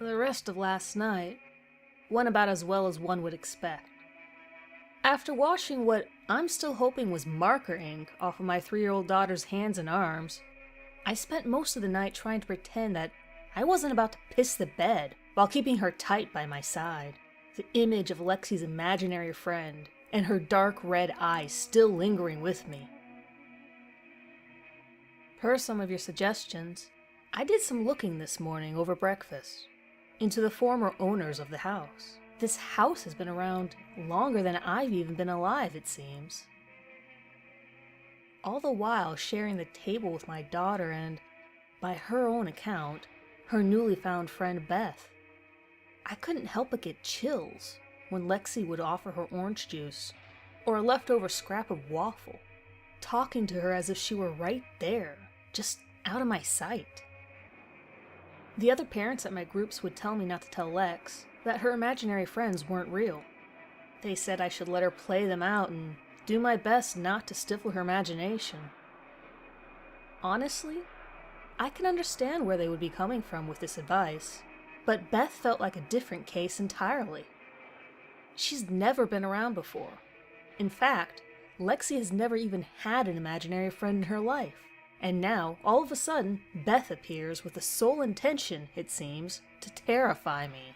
The rest of last night went about as well as one would expect. After washing what I'm still hoping was marker ink off of my 3-year-old daughter's hands and arms, I spent most of the night trying to pretend that I wasn't about to piss the bed while keeping her tight by my side, the image of Lexi's imaginary friend and her dark red eyes still lingering with me. Per some of your suggestions, I did some looking this morning over breakfast into the former owners of the house. This house has been around longer than I've even been alive, it seems. All the while sharing the table with my daughter and, by her own account, her newly found friend Beth. I couldn't help but get chills when Lexi would offer her orange juice or a leftover scrap of waffle, talking to her as if she were right there, just out of my sight. The other parents at my groups would tell me not to tell Lex that her imaginary friends weren't real. They said I should let her play them out and do my best not to stifle her imagination. Honestly, I can understand where they would be coming from with this advice, but Beth felt like a different case entirely. She's never been around before. In fact, Lexi has never even had an imaginary friend in her life. And now, all of a sudden, Beth appears with the sole intention, it seems, to terrify me.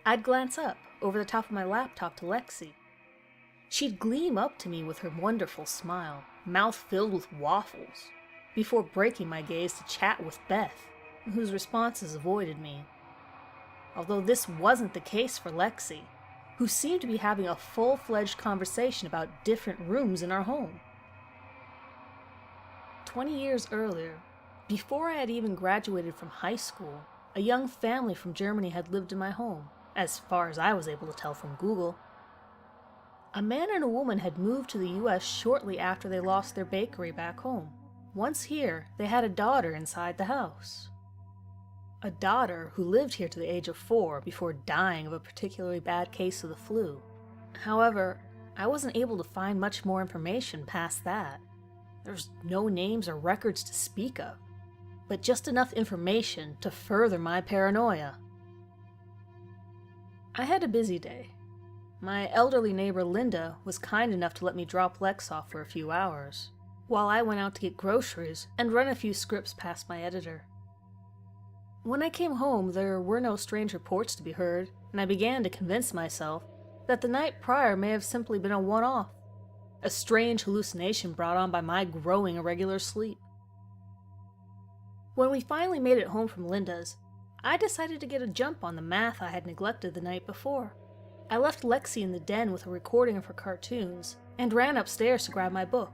I'd glance up, over the top of my laptop to Lexi. She'd gleam up to me with her wonderful smile, mouth filled with waffles, before breaking my gaze to chat with Beth, whose responses avoided me. Although this wasn't the case for Lexi, who seemed to be having a full-fledged conversation about different rooms in our home. 20 years earlier, before I had even graduated from high school, a young family from Germany had lived in my home, as far as I was able to tell from Google. A man and a woman had moved to the US shortly after they lost their bakery back home. Once here, they had a daughter inside the house. A daughter who lived here to the age of 4 before dying of a particularly bad case of the flu. However, I wasn't able to find much more information past that. There's no names or records to speak of, but just enough information to further my paranoia. I had a busy day. My elderly neighbor Linda was kind enough to let me drop Lex off for a few hours, while I went out to get groceries and run a few scripts past my editor. When I came home, there were no strange reports to be heard, and I began to convince myself that the night prior may have simply been a one-off. A strange hallucination brought on by my growing irregular sleep. When we finally made it home from Linda's, I decided to get a jump on the math I had neglected the night before. I left Lexi in the den with a recording of her cartoons and ran upstairs to grab my book.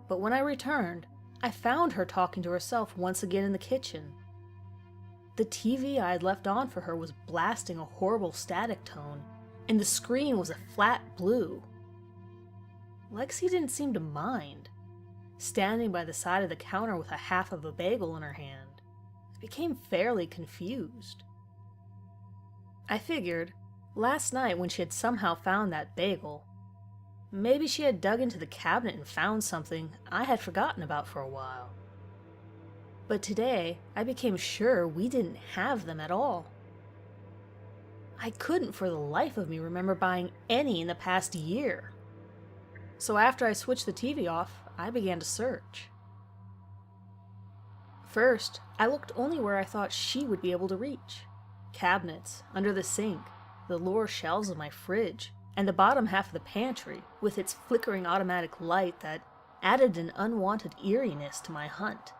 But when I returned, I found her talking to herself once again in the kitchen. The TV I had left on for her was blasting a horrible static tone, and the screen was a flat blue. Lexi didn't seem to mind, standing by the side of the counter with a half of a bagel in her hand. I became fairly confused. I figured, last night when she had somehow found that bagel, maybe she had dug into the cabinet and found something I had forgotten about for a while. But today, I became sure we didn't have them at all. I couldn't for the life of me remember buying any in the past year. So after I switched the TV off, I began to search. First, I looked only where I thought she would be able to reach. Cabinets, under the sink, the lower shelves of my fridge, and the bottom half of the pantry, with its flickering automatic light that added an unwanted eeriness to my hunt.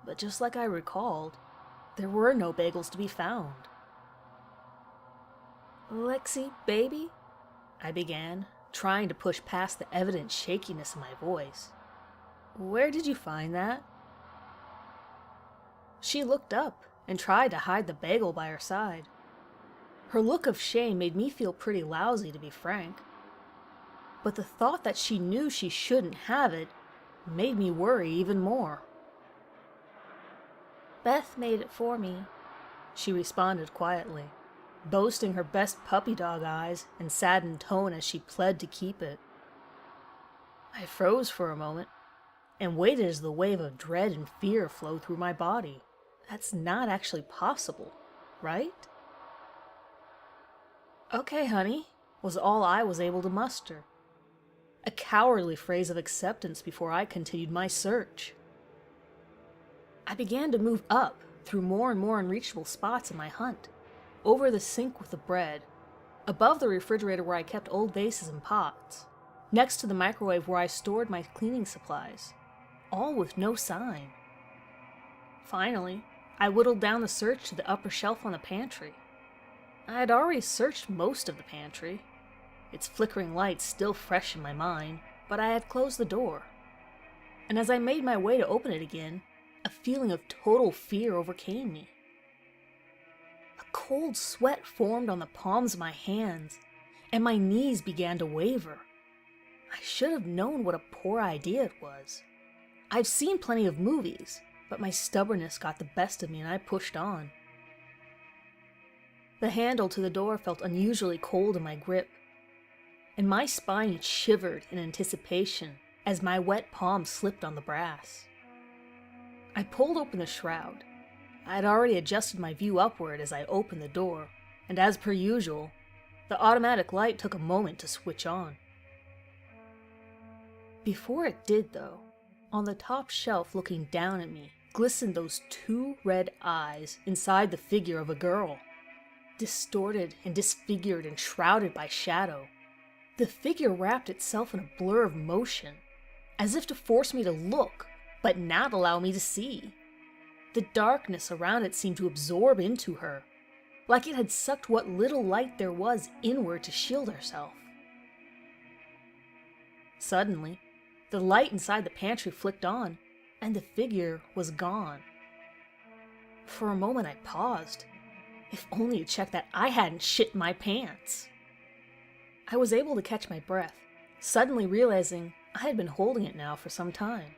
But just like I recalled, there were no bagels to be found. "Lexi, baby?" I began, trying to push past the evident shakiness in my voice. "Where did you find that?" She looked up and tried to hide the bagel by her side. Her look of shame made me feel pretty lousy, to be frank. But the thought that she knew she shouldn't have it made me worry even more. "Beth made it for me," she responded quietly, boasting her best puppy dog eyes and saddened tone as she pled to keep it. I froze for a moment and waited as the wave of dread and fear flowed through my body. That's not actually possible, right? Okay, honey, was all I was able to muster. A cowardly phrase of acceptance before I continued my search. I began to move up through more and more unreachable spots in my hunt, over the sink with the bread, above the refrigerator where I kept old vases and pots, next to the microwave where I stored my cleaning supplies, all with no sign. Finally, I whittled down the search to the upper shelf on the pantry. I had already searched most of the pantry, its flickering lights still fresh in my mind, but I had closed the door. And as I made my way to open it again, a feeling of total fear overcame me. A cold sweat formed on the palms of my hands, and my knees began to waver. I should have known what a poor idea it was. I've seen plenty of movies, but my stubbornness got the best of me and I pushed on. The handle to the door felt unusually cold in my grip, and my spine shivered in anticipation as my wet palm slipped on the brass. I pulled open the shroud. I had already adjusted my view upward as I opened the door, and as per usual, the automatic light took a moment to switch on. Before it did, though, on the top shelf looking down at me glistened those two red eyes inside the figure of a girl, distorted and disfigured and shrouded by shadow. The figure wrapped itself in a blur of motion, as if to force me to look, but not allow me to see. The darkness around it seemed to absorb into her, like it had sucked what little light there was inward to shield herself. Suddenly, the light inside the pantry flicked on, and the figure was gone. For a moment I paused, if only to check that I hadn't shit my pants. I was able to catch my breath, suddenly realizing I had been holding it now for some time.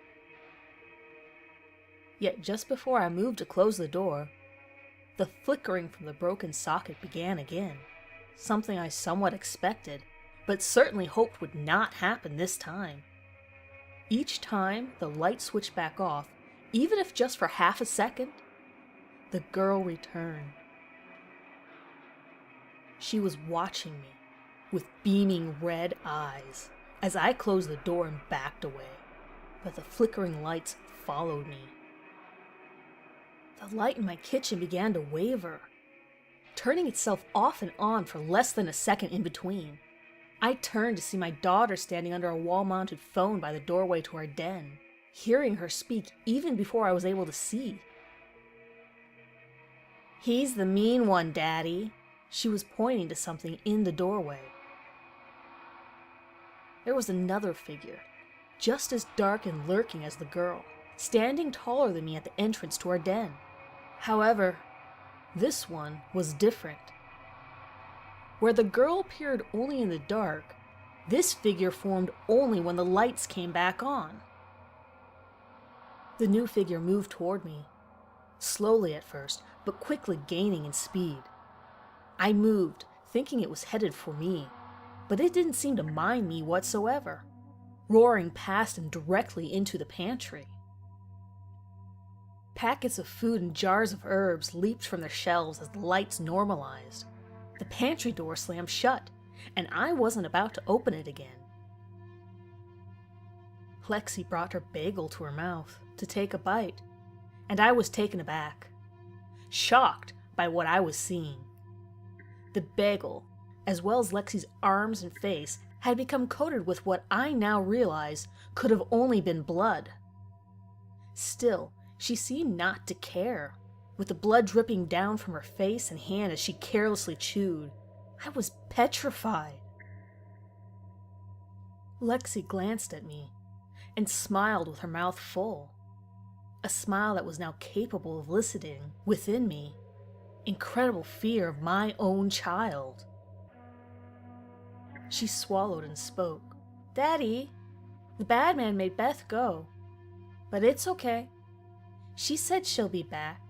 Yet just before I moved to close the door, the flickering from the broken socket began again, something I somewhat expected, but certainly hoped would not happen this time. Each time the light switched back off, even if just for half a second, the girl returned. She was watching me with beaming red eyes as I closed the door and backed away, but the flickering lights followed me. The light in my kitchen began to waver, turning itself off and on for less than a second in between. I turned to see my daughter standing under a wall-mounted phone by the doorway to our den, hearing her speak even before I was able to see. "He's the mean one, Daddy." She was pointing to something in the doorway. There was another figure, just as dark and lurking as the girl, standing taller than me at the entrance to our den. However, this one was different. Where the girl appeared only in the dark, this figure formed only when the lights came back on. The new figure moved toward me, slowly at first, but quickly gaining in speed. I moved, thinking it was headed for me, but it didn't seem to mind me whatsoever, roaring past and directly into the pantry. Packets of food and jars of herbs leaped from their shelves as the lights normalized. The pantry door slammed shut, and I wasn't about to open it again. Lexi brought her bagel to her mouth to take a bite, and I was taken aback, shocked by what I was seeing. The bagel, as well as Lexi's arms and face, had become coated with what I now realize could have only been blood. Still, she seemed not to care, with the blood dripping down from her face and hand as she carelessly chewed. I was petrified. Lexi glanced at me and smiled with her mouth full, a smile that was now capable of eliciting within me incredible fear of my own child. She swallowed and spoke. "Daddy, the bad man made Beth go, but it's okay. She said she'll be back.